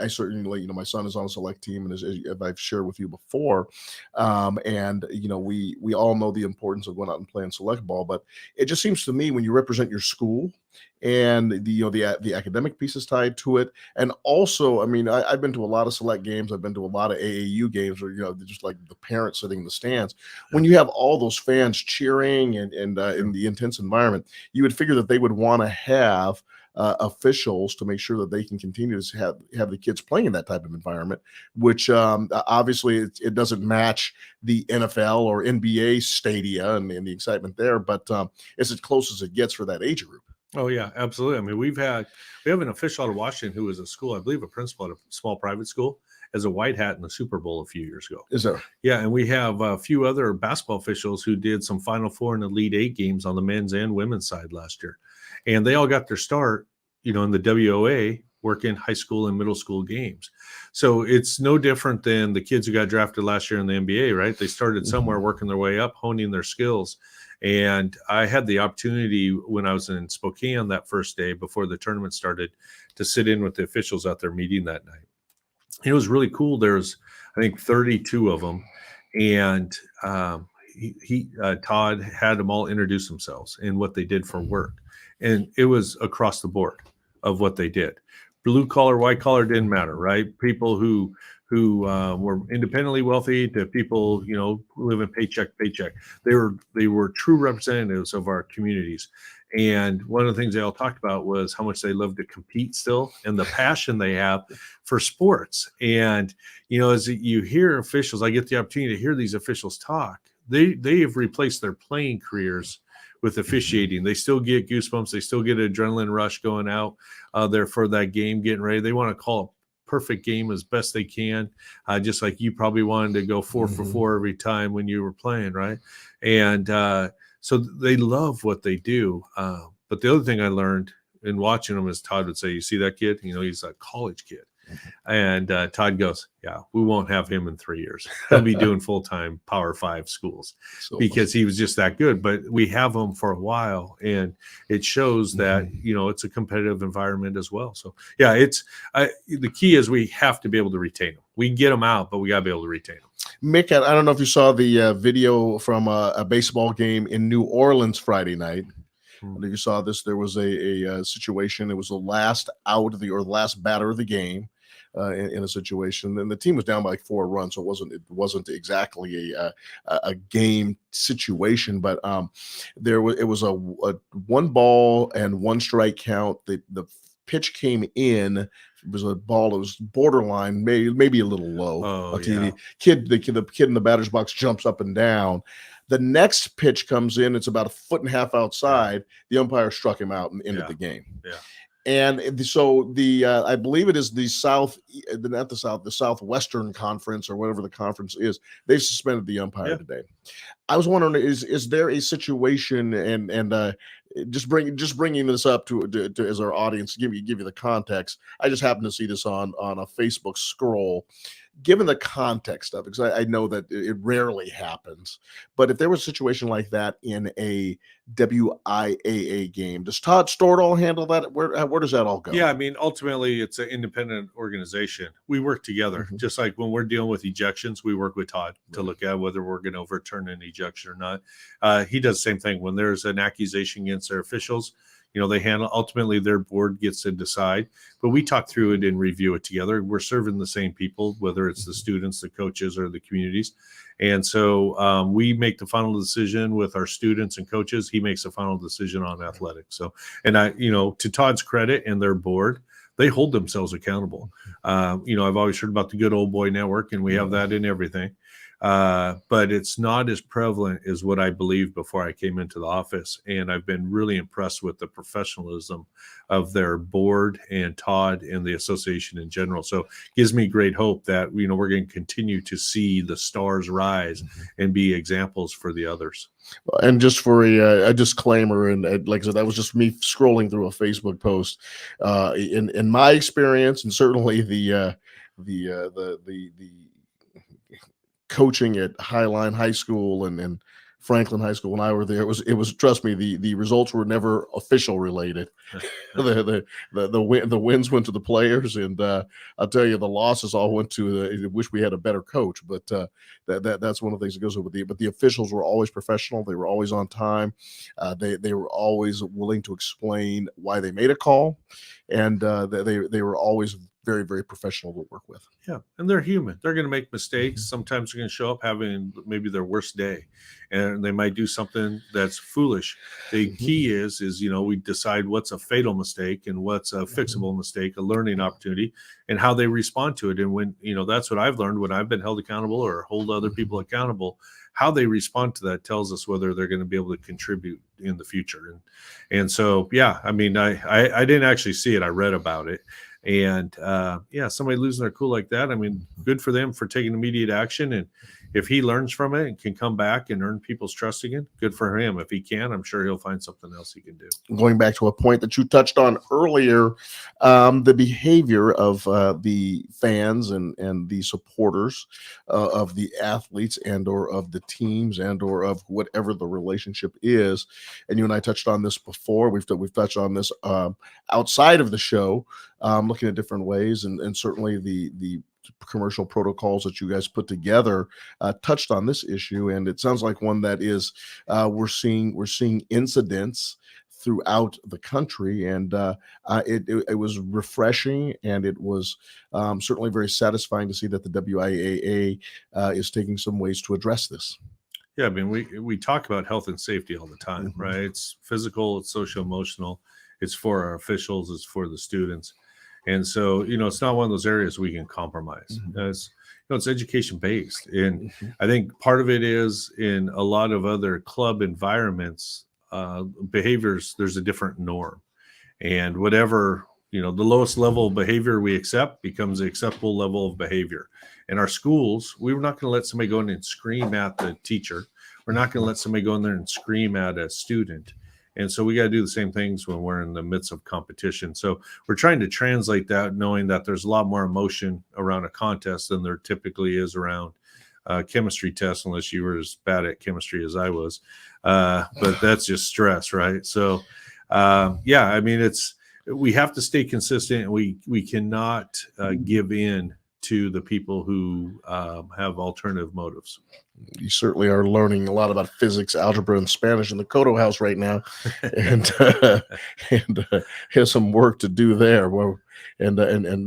certainly, my son is on a select team, and as I've shared with you before, and we all know the importance of going out and playing select ball. But it just seems to me, when you represent your school, and the academic piece is tied to it, and also, I mean, I've been to a lot of select games, I've been to a lot of AAU games, where just like the parents sitting in the stands. When you have all those fans cheering and in the intense environment, you would figure that they would want to have officials to make sure that they can continue to have the kids playing in that type of environment, which obviously it doesn't match the NFL or NBA stadia and the excitement there, but it's as close as it gets for that age group. Oh yeah, absolutely. I mean, we have an official out of Washington who was a school, I believe a principal at a small private school, as a white hat in the Super Bowl a few years ago. Is there? Yeah, and we have a few other basketball officials who did some Final Four and Elite Eight games on the men's and women's side last year. And they all got their start, in the WOA, working high school and middle school games. So it's no different than the kids who got drafted last year in the NBA, right? They started somewhere, working their way up, honing their skills. And I had the opportunity when I was in Spokane that first day before the tournament started to sit in with the officials out there meeting that night. It was really cool. There's, I think, 32 of them. And Todd had them all introduce themselves and what they did for work. And it was across the board of what they did. Blue collar, white collar, didn't matter, right? People who were independently wealthy to people, living paycheck to paycheck. They were true representatives of our communities. And one of the things they all talked about was how much they love to compete still and the passion they have for sports. And, as you hear officials, I get the opportunity to hear these officials talk. They have replaced their playing careers with officiating. They still get goosebumps. They still get an adrenaline rush going out there for that game, getting ready. They want to call a perfect game as best they can, just like you probably wanted to go 4 for 4 every time when you were playing, right? And so they love what they do. But the other thing I learned in watching them is Todd would say, you see that kid? He's a college kid. And Todd goes, yeah, we won't have him in 3 years. He'll be doing full-time Power 5 schools because he was just that good. But we have him for a while, and it shows that, it's a competitive environment as well. So, yeah, the key is we have to be able to retain them. We can get them out, but we got to be able to retain them. Mick, I don't know if you saw the video from a baseball game in New Orleans Friday night. I think you saw this. There was a situation. It was the last out of the last batter of the game. In a situation, and the team was down by like 4 runs, so it wasn't exactly a game situation, but it was a 1 ball and 1 strike count. The pitch came in. It was a ball that was borderline, maybe a little low. The kid in the batter's box jumps up and down. The next pitch comes in. It's about 1.5 feet outside. The umpire struck him out and ended the game. Yeah. And so I believe it is the Southwestern Conference or whatever the conference is. They've suspended the umpire today. I was wondering, is there a situation and just bringing this up to as our audience, give you the context. I just happened to see this on a Facebook scroll. Given the context of it, because I know that it rarely happens, but if there was a situation like that in a WIAA game, does Todd Stordahl handle that? Where does that all go? Yeah, I mean, ultimately, it's an independent organization. We work together, just like when we're dealing with ejections, we work with Todd to look at whether we're going to overturn an ejection or not. He does the same thing when there's an accusation against their officials. They handle, ultimately their board gets to decide, but we talk through it and review it together. We're serving the same people, whether it's the students, the coaches, or the communities. And so we make the final decision with our students and coaches. He makes the final decision on athletics. So, and to Todd's credit and their board, they hold themselves accountable. I've always heard about the good old boy network, and we have that in everything. But it's not as prevalent as what I believed before I came into the office. And I've been really impressed with the professionalism of their board and Todd and the association in general. So it gives me great hope that, we're going to continue to see the stars rise and be examples for the others. And just for a disclaimer, and like I said, that was just me scrolling through a Facebook post. In my experience, and certainly the coaching at Highline High School and Franklin High School when I were there, it was trust me, the results were never official related. the wins went to the players, and I'll tell you, the losses all went to I wish we had a better coach, but that's one of the things that goes over but the officials were always professional. They were always on time. They were always willing to explain why they made a call, and they were always very, very professional to work with. Yeah, and they're human. They're going to make mistakes. Sometimes they're going to show up having maybe their worst day, and they might do something that's foolish. The key is we decide what's a fatal mistake and what's a fixable mistake, a learning opportunity, and how they respond to it. And when that's what I've learned when I've been held accountable or hold other people accountable. How they respond to that tells us whether they're going to be able to contribute in the future. And so, yeah, I mean, I didn't actually see it. I read about it. And somebody losing their cool like that, I mean, good for them for taking immediate action. And if he learns from it and can come back and earn people's trust again, good for him. If he can, I'm sure he'll find something else he can do. Going back to a point that you touched on earlier, the behavior of the fans and the supporters of the athletes and or of the teams and or of whatever the relationship is. And you and I touched on this before. We've touched on this outside of the show, looking at different ways, and certainly the commercial protocols that you guys put together touched on this issue, and it sounds like one that is we're seeing incidents throughout the country, and it was refreshing, and it was certainly very satisfying to see that the WIAA is taking some ways to address this. Yeah, I mean, we talk about health and safety all the time, right? It's physical, it's social, emotional, it's for our officials, it's for the students. And so, it's not one of those areas we can compromise. It's education based. And I think part of it is in a lot of other club environments, behaviors, there's a different norm. And whatever, the lowest level of behavior we accept becomes the acceptable level of behavior. In our schools, we were not going to let somebody go in and scream at the teacher. We're not going to let somebody go in there and scream at a student. And so we got to do the same things when we're in the midst of competition. So we're trying to translate that, knowing that there's a lot more emotion around a contest than there typically is around a chemistry test, unless you were as bad at chemistry as I was. But that's just stress, right? So, I mean, we have to stay consistent, and we cannot give in to the people who have alternative motives. You certainly are learning a lot about physics, algebra, and Spanish in the Cotto house right now, and has some work to do there. Well, and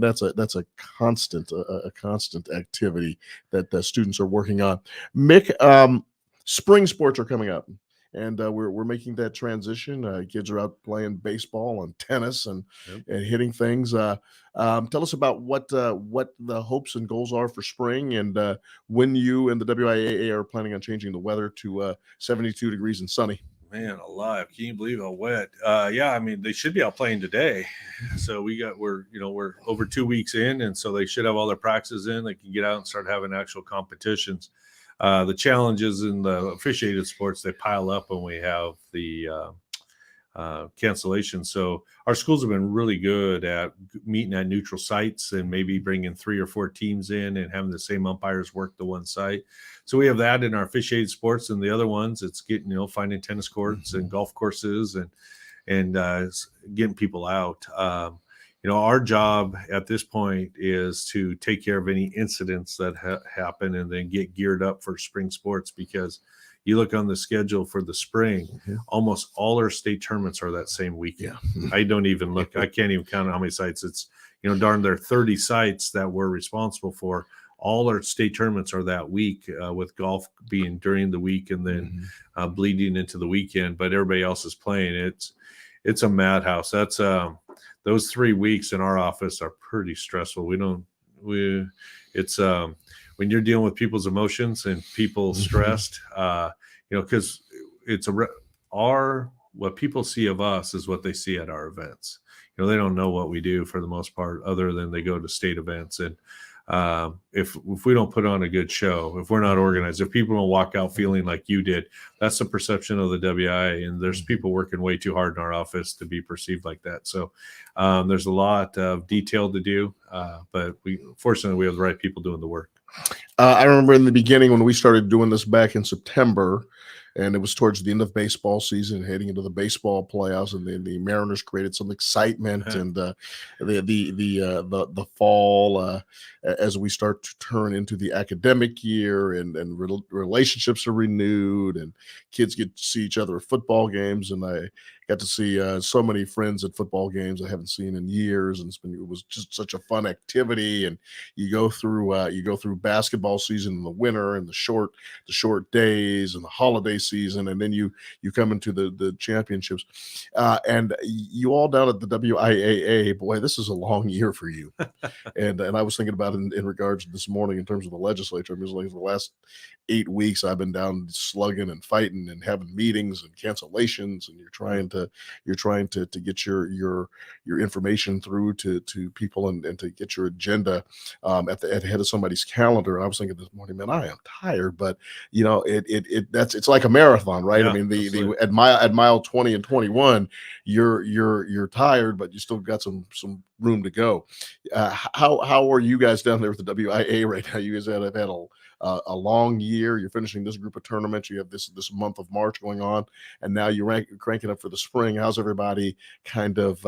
that's a constant activity that the students are working on. Mick, spring sports are coming up, and we're making that transition. Kids are out playing baseball and tennis and hitting things. Tell us about what the hopes and goals are for spring, and when you and the WIAA are planning on changing the weather to 72 degrees and sunny. Man alive, can you believe how wet? Yeah, I mean, they should be out playing today. So we're over 2 weeks in, and so they should have all their practices in. They can get out and start having actual competitions. The challenges in the officiated sports, they pile up when we have the cancellation. So our schools have been really good at meeting at neutral sites and maybe bringing 3 or 4 teams in and having the same umpires work the one site. So we have that in our officiated sports, and the other ones, it's getting, finding tennis courts and golf courses and getting people out. Our job at this point is to take care of any incidents that happen and then get geared up for spring sports, because you look on the schedule for the spring, almost all our state tournaments are that same weekend. I don't even look. I can't even count how many sites. It's, darn, there are 30 sites that we're responsible for. All our state tournaments are that week, with golf being during the week and then bleeding into the weekend. But everybody else is playing. It's a madhouse. That's those 3 weeks in our office are pretty stressful. It's when you're dealing with people's emotions and people stressed, because what people see of us is what they see at our events. They don't know what we do for the most part, other than they go to state events. And if we don't put on a good show, if we're not organized, if people don't walk out feeling like you did, that's the perception of the WIA. And there's people working way too hard in our office to be perceived like that. So there's a lot of detail to do, but fortunately we have the right people doing the work. I remember in the beginning when we started doing this back in September, and it was towards the end of baseball season, heading into the baseball playoffs, and then the Mariners created some excitement, and the fall as we start to turn into the academic year, and relationships are renewed, and kids get to see each other at football games, and I got to see so many friends at football games I haven't seen in years, and it was just such a fun activity. And you go through basketball season in the winter, and the short days, and the holiday season, and then you come into the championships, and you all down at the WIAA. Boy, this is a long year for you. and I was thinking about it in regards to this morning in terms of the legislature. I mean, like the last 8 weeks I've been down slugging and fighting and having meetings and cancellations, and you're trying to get your information through to people and to get your agenda at the head of somebody's calendar. I was thinking this morning, man, I am tired, but it's like a marathon, right? Yeah, I mean, at mile 20 and 21, you're tired, but you still got some room to go. How are you guys down there with the WIA right now? You guys have had a long year. You're finishing this group of tournaments. You have this month of March going on, and now you're cranking up for the spring. How's everybody kind of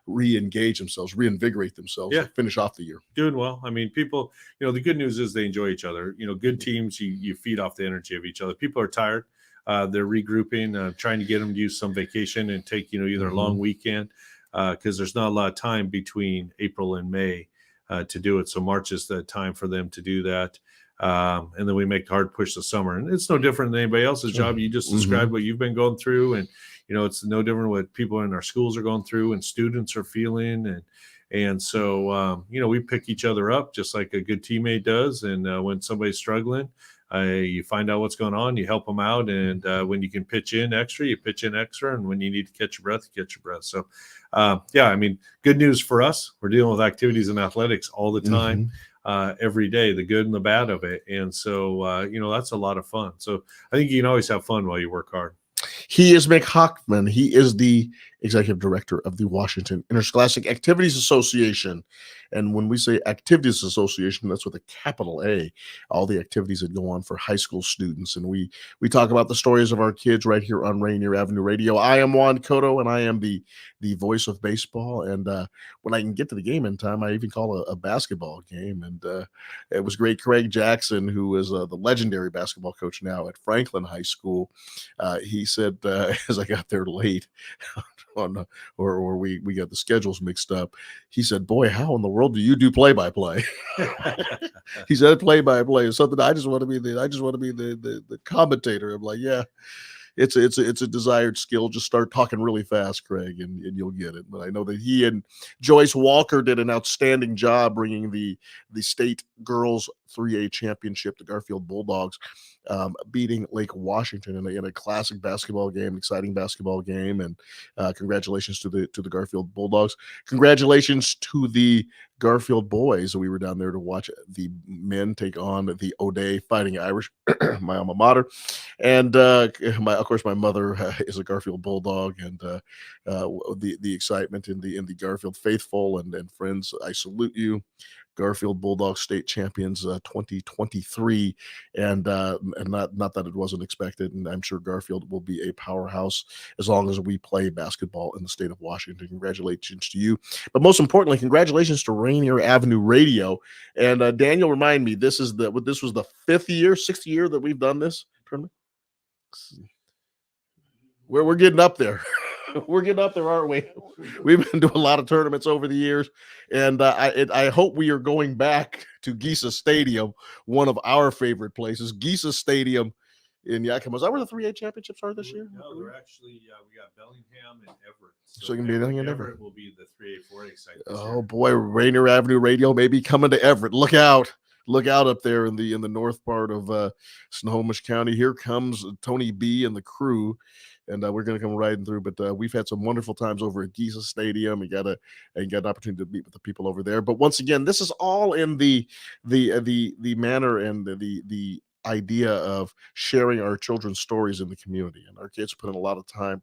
re-engage themselves, reinvigorate themselves, and finish off the year? Doing well. I mean, people, the good news is they enjoy each other. Good teams, you feed off the energy of each other. People are tired. They're regrouping, trying to get them to use some vacation and take, either a long weekend, because there's not a lot of time between April and May to do it. So March is the time for them to do that. And then we make the hard push the summer, and it's no different than anybody else's job. You just described what you've been going through, and it's no different what people in our schools are going through and students are feeling, and so we pick each other up just like a good teammate does. And when somebody's struggling, you find out what's going on, you help them out, and when you can pitch in extra, you pitch in extra, and when you need to catch your breath, you catch your breath. So I mean, good news for us, we're dealing with activities in athletics all the time. Every day, the good and the bad of it. And so, that's a lot of fun. So I think you can always have fun while you work hard. He is Mick Hoffman. He is the executive director of the Washington Interscholastic Activities Association. And when we say Activities Association, that's with a capital A, all the activities that go on for high school students. And we talk about the stories of our kids right here on Rainier Avenue Radio. I am Juan Cotto, and I am the voice of baseball. And when I can get to the game in time, I even call a basketball game. And it was great. Craig Jackson, who is the legendary basketball coach now at Franklin High School, he said, as I got there late, or we got the schedules mixed up, he said, "Boy, how in the world do you do play-by-play?" He said play-by-play is something I just want to be the commentator. I'm like, yeah, it's a desired skill. Just start talking really fast, Craig, and you'll get it. But I know that he and Joyce Walker did an outstanding job bringing the state girls 3A championship, the Garfield Bulldogs, beating Lake Washington in a classic basketball game, exciting basketball game. And congratulations to the Garfield Bulldogs. Congratulations to the Garfield boys. We were down there to watch the men take on the O'Day Fighting Irish, my alma mater. And of course, my mother is a Garfield Bulldog, and the excitement in the Garfield faithful and friends. I salute you. Garfield Bulldogs state champions 2023, and not that it wasn't expected, and I'm sure Garfield will be a powerhouse as long as we play basketball in the state of Washington. Congratulations to you, but most importantly, congratulations to Rainier Avenue Radio. And Daniel, remind me, this was the 6th year that we've done this tournament. We're getting up there. We're getting up there, aren't we? We've been doing a lot of tournaments over the years, and I hope we are going back to Giesa Stadium, one of our favorite places. Giesa Stadium in Yakima. Is that where the 3A championships are this year? No, they're actually we got Bellingham and Everett. So it can be anything in Everett will be the 3A 4A site. Oh boy, Rainier Avenue Radio may be coming to Everett. Look out. Look out up there in the north part of Snohomish County. Here comes Tony B and the crew, and we're going to come riding through. But we've had some wonderful times over at Giesa Stadium. You got an opportunity to meet with the people over there. But once again, this is all in the manner and the idea of sharing our children's stories in the community. And our kids put in a lot of time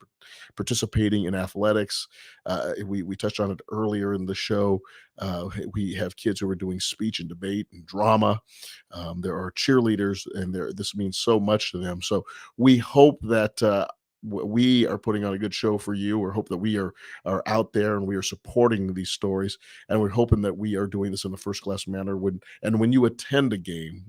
participating in athletics. We touched on it earlier in the show. We have kids who are doing speech and debate and drama. There are cheerleaders, and this means so much to them. So we hope that we are putting on a good show for you, or hope that we are out there and we are supporting these stories, and we're hoping that we are doing this in a first class manner. When you attend a game,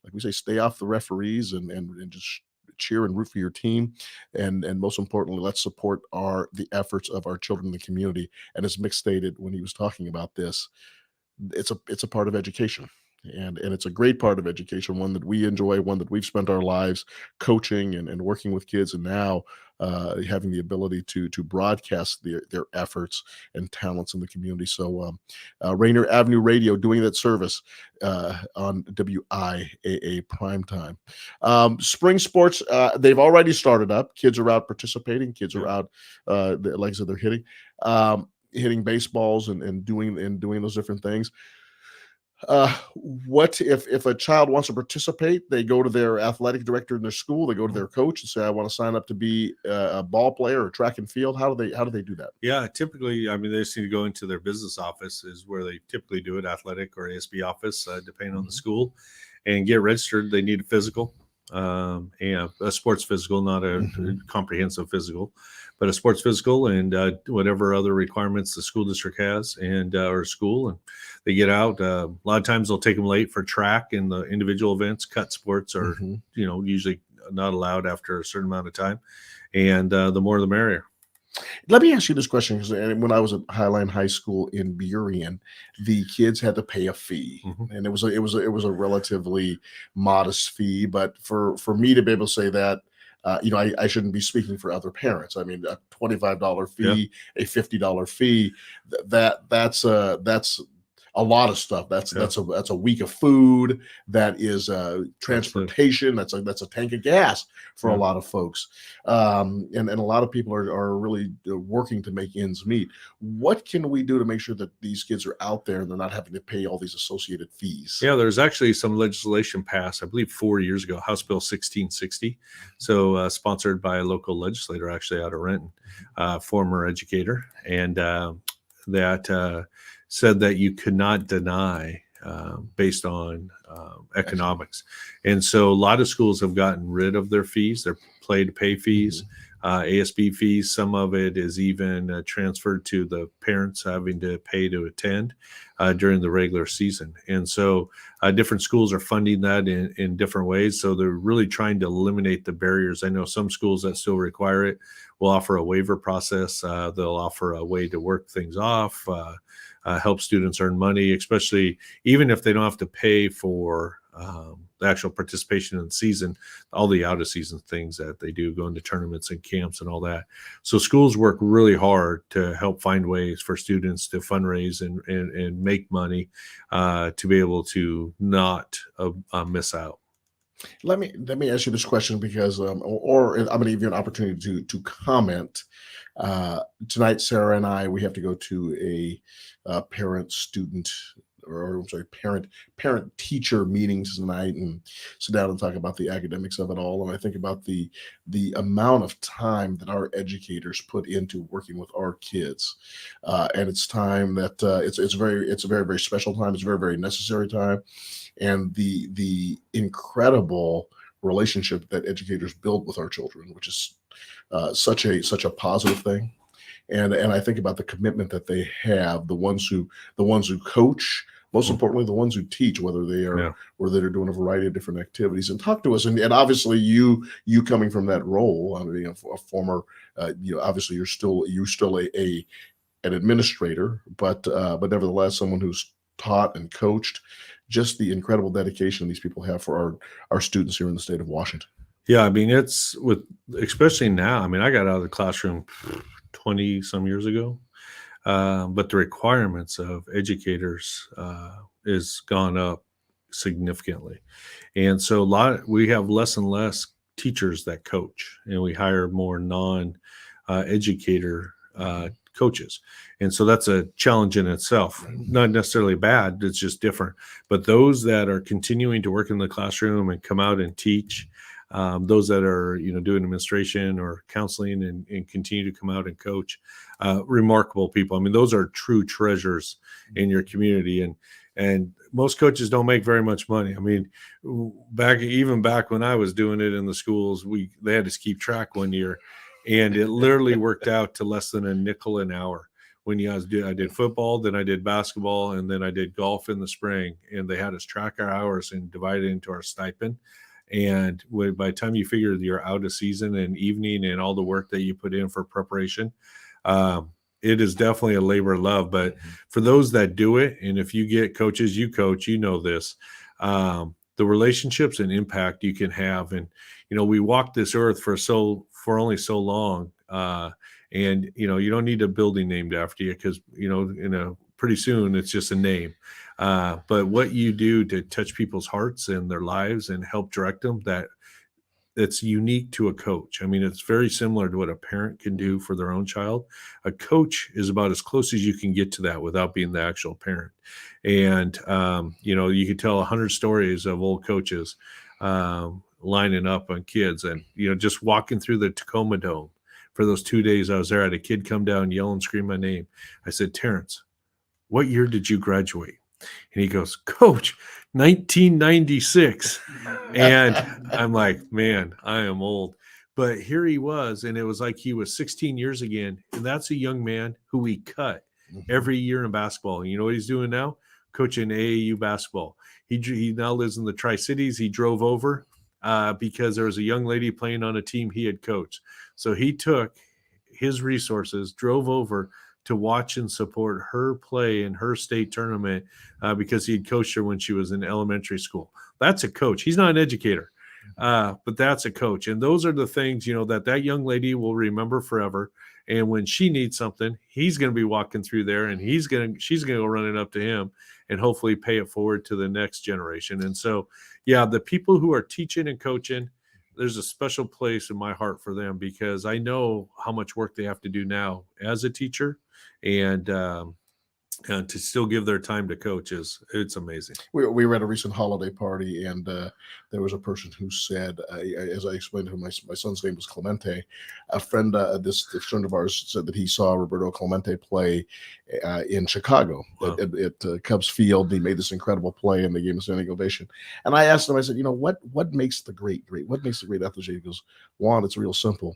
like we say, stay off the referees and just cheer and root for your team, and most importantly, let's support the efforts of our children in the community. And as Mick stated when he was talking about this, it's a part of education. And it's a great part of education, one that we enjoy, one that we've spent our lives coaching and working with kids, and now having the ability to broadcast their efforts and talents in the community. So Rainier Avenue Radio doing that service on WIAA Primetime. Spring sports, they've already started up. Kids are out participating. Kids are out, like I said, they're hitting baseballs and doing those different things. What if a child wants to participate? They go to their athletic director in their school. They go to their coach and say, "I want to sign up to be a ball player or track and field." How do they do that? Yeah, typically, they just need to go into their business office, is where they typically do it, athletic or ASB office, depending on the school, and get registered. They need a physical, and a sports physical, not a comprehensive physical, but a sports physical, and whatever other requirements the school district has, and or school, and they get out. A lot of times they'll take them late for track and the individual events. Cut sports are usually not allowed after a certain amount of time, and the more the merrier. Let me ask you this question, because when I was at Highline High School in Burien, the kids had to pay a fee, and it was a relatively modest fee. But for me to be able to say that, I shouldn't be speaking for other parents. I mean, a $25 fee, a $50 fee, that's a lot of stuff. That's a week of food. That is transportation. That's a tank of gas for a lot of folks, and a lot of people are really working to make ends meet. What can we do to make sure that these kids are out there and they're not having to pay all these associated fees? Yeah, there's actually some legislation passed, I believe 4 years ago, House Bill 1660. So sponsored by a local legislator actually out of Renton, former educator, and that said that you could not deny based on economics. And so a lot of schools have gotten rid of their fees, their play-to-pay fees, ASB fees. Some of it is even transferred to the parents having to pay to attend during the regular season. And so different schools are funding that in different ways. So they're really trying to eliminate the barriers. I know some schools that still require it will offer a waiver process. They'll offer a way to work things off, help students earn money, especially even if they don't have to pay for the actual participation in the season, all the out of season things that they do, going to tournaments and camps and all that. So schools work really hard to help find ways for students to fundraise and make money to be able to not miss out. Let me ask you this question because, or I'm going to give you an opportunity to comment. Tonight, Sarah and I, we have to go to a parent teacher meetings tonight and sit down and talk about the academics of it all. And I think about the amount of time that our educators put into working with our kids, and it's time that it's a very, very special time. It's a very, very necessary time, and the incredible relationship that educators build with our children, which is such a positive thing. And I think about the commitment that they have, the ones who coach, most importantly, the ones who teach, whether they're doing a variety of different activities. And talk to us. And obviously, you coming from that role, I mean, a former, obviously you're still an administrator, but nevertheless, someone who's taught and coached. Just the incredible dedication these people have for our students here in the state of Washington. Yeah, I mean, it's especially now. I mean, I got out of the classroom 20 some years ago, but the requirements of educators is gone up significantly, and so we have less and less teachers that coach, and we hire more non-educator coaches, and so that's a challenge in itself. Not necessarily bad; it's just different. But those that are continuing to work in the classroom and come out and teach. Those that are, doing administration or counseling and continue to come out and coach, remarkable people. I mean, those are true treasures in your community. And most coaches don't make very much money. I mean, back when I was doing it in the schools, they had to keep track one year, and it literally worked out to less than a nickel an hour. When I did football, then I did basketball, and then I did golf in the spring, and they had us track our hours and divide it into our stipend. And by the time you figure you're out of season and evening and all the work that you put in for preparation, it is definitely a labor of love. But for those that do it, and if you get coaches, you coach, this, the relationships and impact you can have. And, we walk this earth for only so long. And, you don't need a building named after you because, pretty soon it's just a name. But what you do to touch people's hearts and their lives and help direct them, that's unique to a coach. I mean, it's very similar to what a parent can do for their own child. A coach is about as close as you can get to that without being the actual parent. And, you could tell 100 stories of old coaches lining up on kids and, just walking through the Tacoma Dome. For those 2 days I was there, I had a kid come down, yell and scream my name. I said, "Terrence, what year did you graduate?" And he goes, "Coach, 1996. And I'm like, man, I am old. But here he was, and it was like he was 16 years again. And that's a young man who we cut every year in basketball. And you know what he's doing now? Coaching AAU basketball. He now lives in the Tri-Cities. He drove over because there was a young lady playing on a team he had coached. So he took his resources, drove over to watch and support her play in her state tournament because he'd coached her when she was in elementary school. That's a coach. He's not an educator. But that's a coach. And those are the things, that young lady will remember forever. And when she needs something, he's going to be walking through there, and she's going to go running up to him and hopefully pay it forward to the next generation. And so, yeah, the people who are teaching and coaching, there's a special place in my heart for them, because I know how much work they have to do now as a teacher, and to still give their time to coaches. It's amazing. We were at a recent holiday party, and there was a person who said, as I explained to him, my son's name was Clemente. A friend, this friend of ours, said that he saw Roberto Clemente play in Chicago at Cubs Field. He made this incredible play, and they gave him a standing ovation. And I asked him, I said, what makes the great great? What makes the great athlete? He goes, Juan, it's real simple.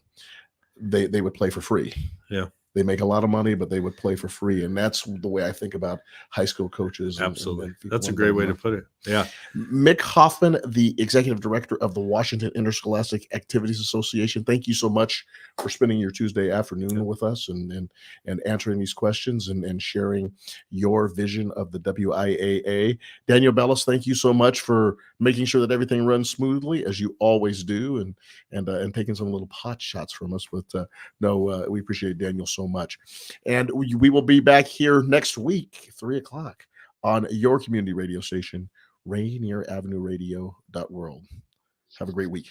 They would play for free. Yeah. They make a lot of money, but they would play for free. And that's the way I think about high school coaches. Absolutely. That's a great way to put it. Yeah. Mick Hoffman, the executive director of the Washington Interscholastic Activities Association, thank you so much for spending your Tuesday afternoon with us and answering these questions and sharing your vision of the WIAA. Daniel Bellis, thank you so much for making sure that everything runs smoothly, as you always do, and taking some little pot shots from us. But we appreciate Daniel so much. And we will be back here next week, 3:00 on your community radio station, Rainier Avenue Radio.world. Have a great week.